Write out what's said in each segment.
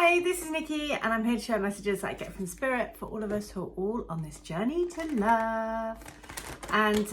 Hey, this is Nikki and I'm here to share messages that I get from Spirit for all of us who are all on this journey to love. And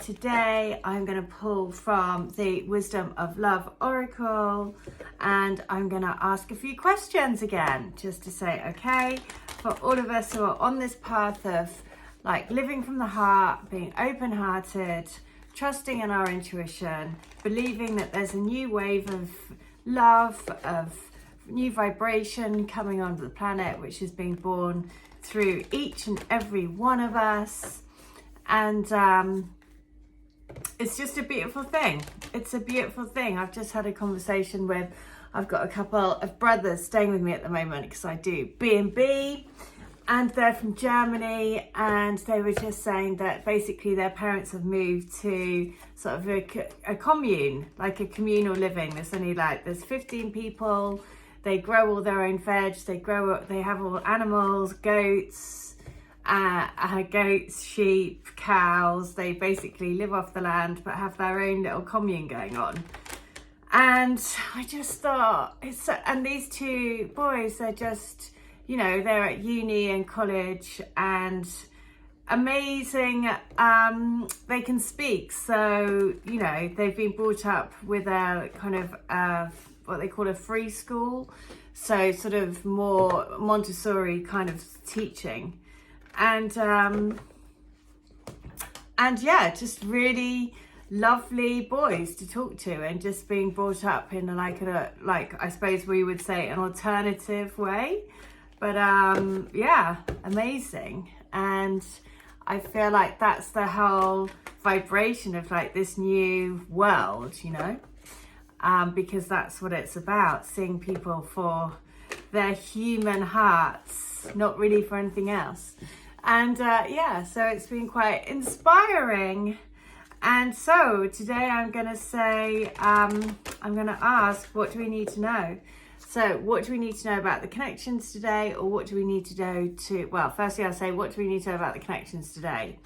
today I'm going to pull from the Wisdom of Love Oracle, and I'm going to ask a few questions again, just to say, okay, for all of us who are on this path of like living from the heart, being open-hearted, trusting in our intuition, believing that there's a new wave of love, of new vibration coming onto the planet, which is being born through each and every one of us. And it's just a beautiful thing. It's a beautiful thing. I've just had a conversation with, I've got a couple of brothers staying with me at the moment because I do B&B, and they're from Germany, and they were just saying that basically their parents have moved to sort of a commune, like a communal living. There's 15 people. They grow all their own veg. They have all animals, goats, sheep, cows. They basically live off the land but have their own little commune going on. And I just thought, and these two boys, they're just, they're at uni and college and amazing. They can speak. So, they've been brought up with a kind of what they call a free school. So sort of more Montessori kind of teaching. And yeah, just really lovely boys to talk to, and just being brought up in like I suppose we would say an alternative way. But yeah, amazing. And I feel like that's the whole vibration of like this new world, because that's what it's about, seeing people for their human hearts, not really for anything else. And yeah, so it's been quite inspiring. And so today I'm going to say, I'm going to ask, what do we need to know? So what do we need to know about the connections today, or what do we need to know well, firstly I'll say, what do we need to know about the connections today?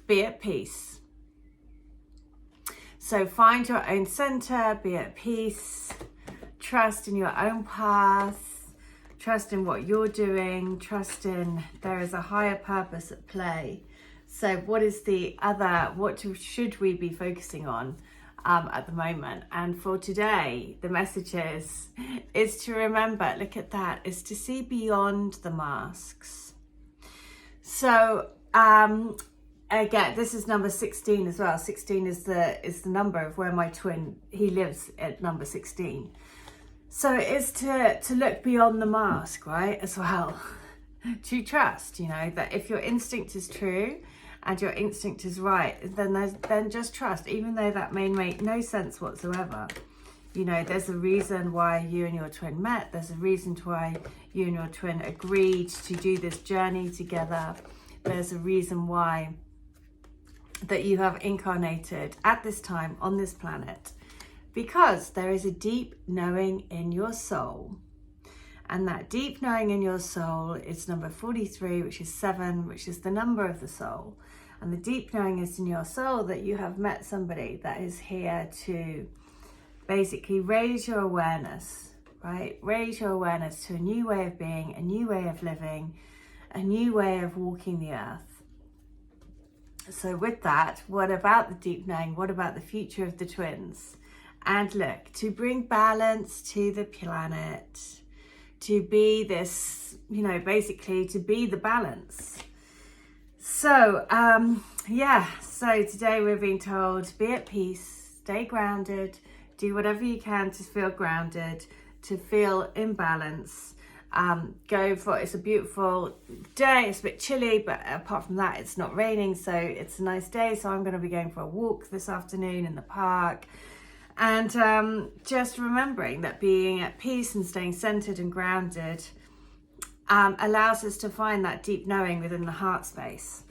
Be at peace. So find your own center, be at peace, trust in your own path, trust in what you're doing, trust in there is a higher purpose at play. So what should we be focusing on at the moment? And for today, the message is to remember, look at that, is to see beyond the masks. So again, this is number 16 as well. 16 is the number of where my twin, he lives at number 16. So it is to look beyond the mask, right, as well. To trust, that if your instinct is true and your instinct is right, then just trust, even though that may make no sense whatsoever. There's a reason why you and your twin met. There's a reason why you and your twin agreed to do this journey together. There's a reason why that you have incarnated at this time on this planet, because there is a deep knowing in your soul. And that deep knowing in your soul is number 43, which is 7, which is the number of the soul. And the deep knowing is in your soul that you have met somebody that is here to basically raise your awareness, right? Raise your awareness to a new way of being, a new way of living, a new way of walking the earth. So with that, what about the deep knowing? What about the future of the twins? And look, to bring balance to the planet, to be this, basically to be the balance. So, yeah, so today we're being told, be at peace, stay grounded, do whatever you can to feel grounded, to feel in balance. It's a beautiful day. It's a bit chilly, but apart from that, it's not raining, so it's a nice day. So I'm going to be going for a walk this afternoon in the park, and just remembering that being at peace and staying centered and grounded allows us to find that deep knowing within the heart space.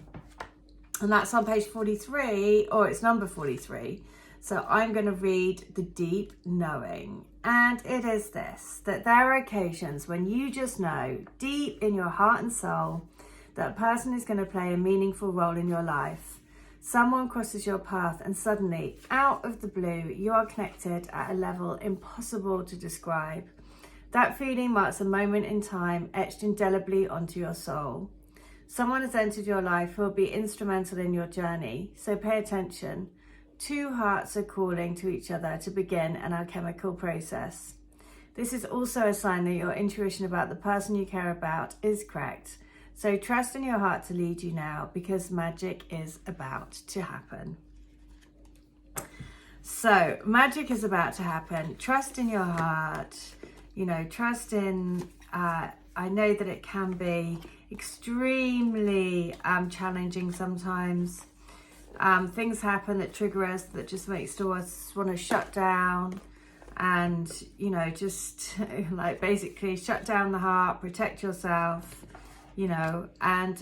And that's on page 43, or it's number 43. So I'm going to read the deep knowing. And it is this, that there are occasions when you just know deep in your heart and soul that a person is going to play a meaningful role in your life. Someone crosses your path and suddenly, out of the blue, you are connected at a level impossible to describe. That feeling marks a moment in time etched indelibly onto your soul. Someone has entered your life who will be instrumental in your journey, so pay attention. Two hearts are calling to each other to begin an alchemical process. This is also a sign that your intuition about the person you care about is correct. So trust in your heart to lead you now, because magic is about to happen. So magic is about to happen. Trust in your heart. You know, trust in, I know that it can be extremely challenging sometimes. Things happen that trigger us, that just makes us want to shut down and, you know, just like basically shut down the heart, protect yourself, you know, and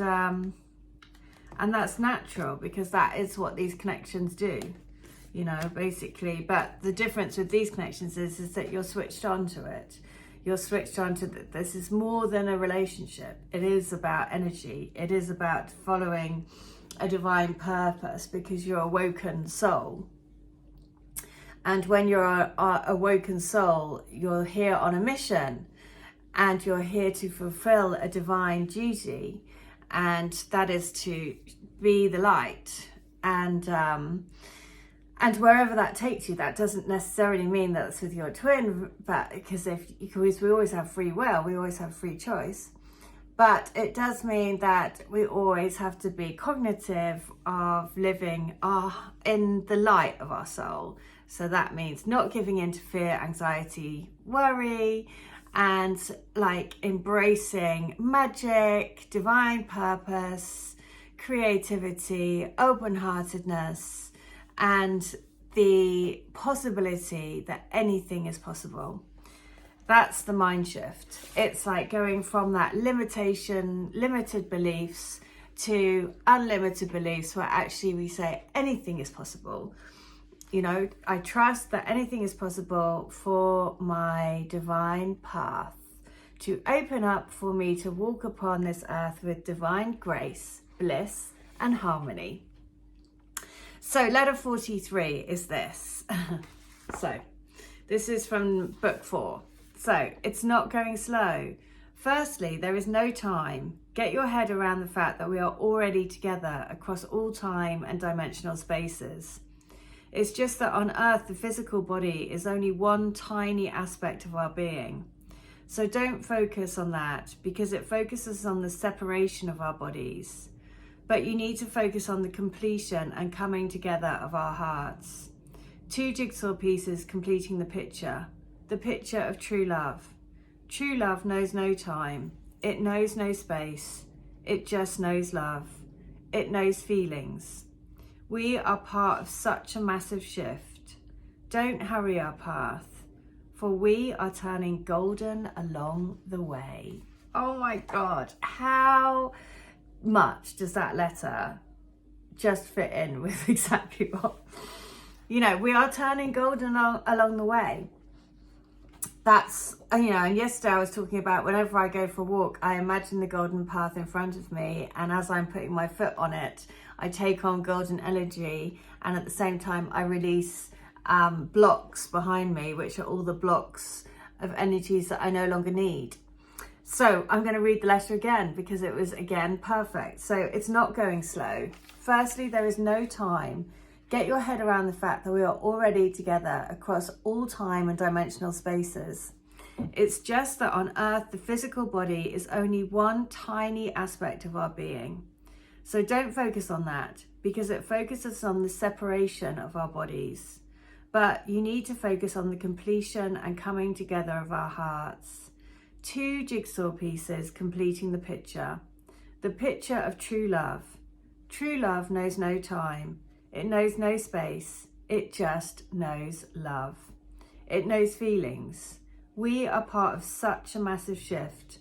that's natural, because that is what these connections do, you know, basically. But the difference with these connections is that you're switched on to it. You're switched on to this is more than a relationship. It is about energy. It is about following a divine purpose, because you're a awoken soul. And when you're a awoken soul, you're here on a mission, and you're here to fulfill a divine duty, and that is to be the light. And wherever that takes you, that doesn't necessarily mean that's with your twin, but because we always have free will, we always have free choice. But it does mean that we always have to be cognitive of living in the light of our soul. So that means not giving in to fear, anxiety, worry, and like embracing magic, divine purpose, creativity, open-heartedness, and the possibility that anything is possible. That's the mind shift. It's like going from that limited beliefs to unlimited beliefs, where actually we say anything is possible. You know, I trust that anything is possible for my divine path to open up, for me to walk upon this earth with divine grace, bliss, and harmony. So letter 43 is this. So this is from book 4. So it's not going slow. Firstly, there is no time. Get your head around the fact that we are already together across all time and dimensional spaces. It's just that on Earth, the physical body is only one tiny aspect of our being. So don't focus on that, because it focuses on the separation of our bodies. But you need to focus on the completion and coming together of our hearts. Two jigsaw pieces completing the picture of true love. True love knows no time. It knows no space. It just knows love. It knows feelings. We are part of such a massive shift. Don't hurry our path, for we are turning golden along the way. Oh my God, how much does that letter just fit in with exactly what, you know, we are turning golden along the way. That's, you know, and yesterday I was talking about whenever I go for a walk, I imagine the golden path in front of me, and as I'm putting my foot on it, I take on golden energy, and at the same time I release blocks behind me, which are all the blocks of energies that I no longer need. So I'm going to read the letter again, because it was, again, perfect. So it's not going slow. Firstly, there is no time. Get your head around the fact that we are already together across all time and dimensional spaces. It's just that on Earth, the physical body is only one tiny aspect of our being. So don't focus on that, because it focuses on the separation of our bodies. But you need to focus on the completion and coming together of our hearts. Two jigsaw pieces completing the picture of true love. True love knows no time. It knows no space. It just knows love. It knows feelings. We are part of such a massive shift.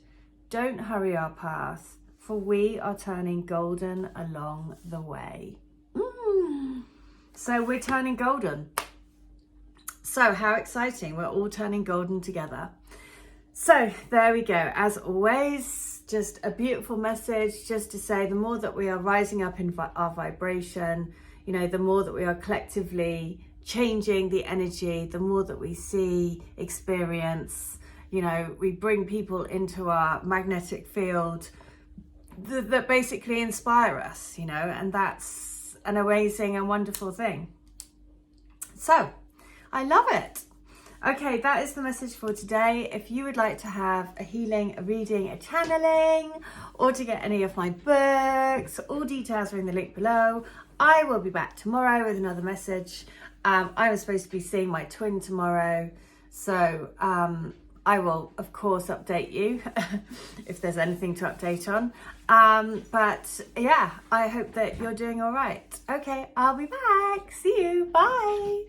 Don't hurry our path, for we are turning golden along the way. So we're turning golden. So how exciting. We're all turning golden together. So there we go. As always, just a beautiful message, just to say the more that we are rising up in our vibration, you know, the more that we are collectively changing the energy, the more that we see, experience, You know, we bring people into our magnetic field that basically inspire us, you know, and that's an amazing and wonderful thing. So I love it. Okay, that is the message for today. If you would like to have a healing, a reading, a channeling, or to get any of my books, all details are in the link below. I will be back tomorrow with another message. I was supposed to be seeing my twin tomorrow, so I will, of course, update you if there's anything to update on. But yeah, I hope that you're doing all right. Okay, I'll be back. See you. Bye.